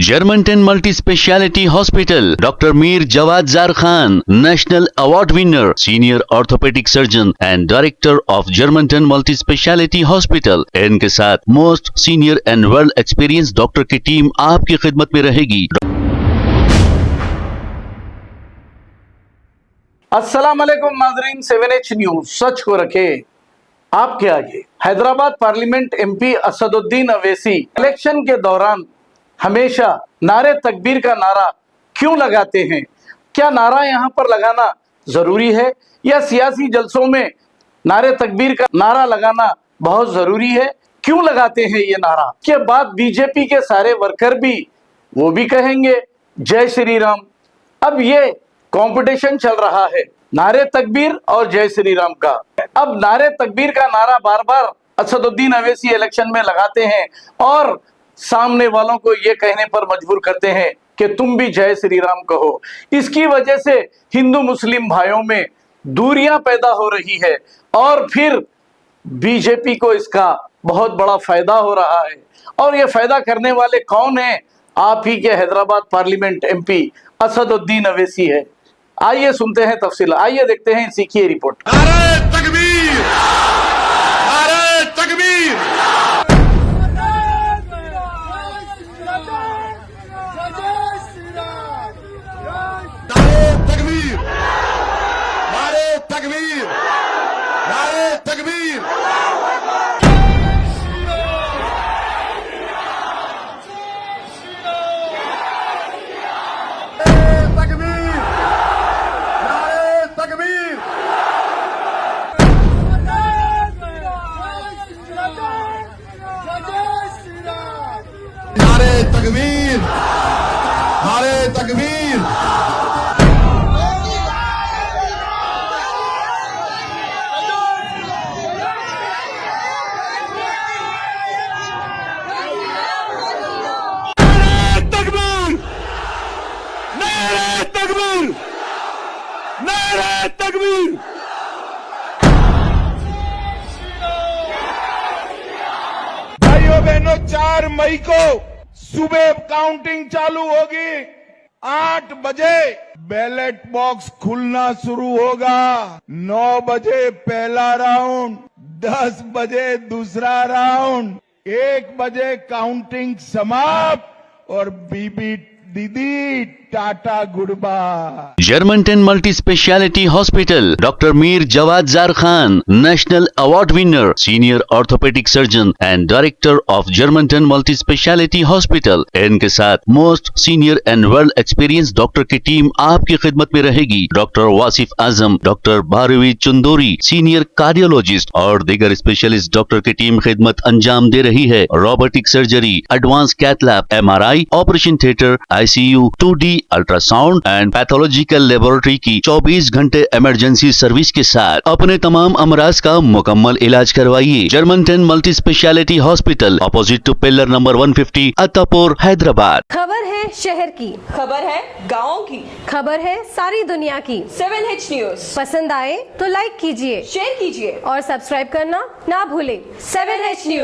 Germanton multi speciality hospital, doctor Mir Jawad jar Khan, national award winner, senior orthopaedic surgeon and director of Germanton multi speciality hospital. इनके साथ most senior and world experience doctor की team आपकी खिदमत में रहेगी। अस्सलाम वालेकुम नाजरीन, 7H न्यूज सच को रखे आपके आगे। Hyderabad parliament MP Asaduddin Owaisi election के दौरान हमेशा नारे तकबीर का नारा क्यों लगाते हैं? क्या नारा यहाँ पर लगाना जरूरी है या सियासी जलसों में नारे तकबीर का नारा लगाना बहुत जरूरी है? क्यों लगाते हैं ये नारा? के बाद बीजेपी के सारे वर्कर भी वो भी कहेंगे जय श्री राम। अब ये कंपटीशन चल रहा है नारे तकबीर और जय श्री राम का। अब नारे तकबीर का नारा बार बार असदुद्दीन अवैसी इलेक्शन में लगाते हैं और सामने वालों को ये कहने पर मजबूर करते हैं कि तुम भी जय श्री राम कहो। इसकी वजह से हिंदू मुस्लिम भाइयों में दूरियां पैदा हो रही है और फिर बीजेपी को इसका बहुत बड़ा फायदा हो रहा है। और ये फायदा करने वाले कौन है? आप ही के हैदराबाद पार्लियामेंट एमपी असदुद्दीन अवैसी है। आइए सुनते हैं तफसील, आइए देखते हैं इसी की रिपोर्ट। नारे तकबीर, नारे तकबीर। नारे तकबीर, नारे तकबीर। नारे तकबीर, नारे तकबीर। नारे तकबीर, नारे तकबीर। भाइयों बहनों, 4 मई को सुबह काउंटिंग चालू होगी। 8 बजे बैलेट बॉक्स खुलना शुरू होगा। 9 बजे पहला राउंड, 10 बजे दूसरा राउंड, 1 बजे काउंटिंग समाप्त और बीबी दीदी टाटा good bye. Germanton multi speciality hospital, doctor Mir Jawad jar Khan, national award winner, senior orthopaedic surgeon and director of Germanton multi speciality hospital. इनके साथ most senior and world experience doctor की टीम आपकी खिदमत में रहेगी। Doctor Wasif Azam, doctor Bharvi Chandori, senior cardiologist और दीगर specialist doctor की टीम खिदमत अंजाम दे रही है। Robotic surgery, advance cath lab, MRI, operation theatre, ICU, 2D ultrasound and pathological laboratory की 24 घंटे इमरजेंसी सर्विस के साथ अपने तमाम अमराज का मुकम्मल इलाज करवाइए। Germanten multi speciality hospital, opposite to pillar number 150, Attapur, Hyderabad. खबर है शहर की, खबर है गाँव की, खबर है सारी दुनिया की। 7H न्यूज पसंद आए तो लाइक कीजिए, शेयर कीजिए और सब्सक्राइब करना ना भूलें। 7H news.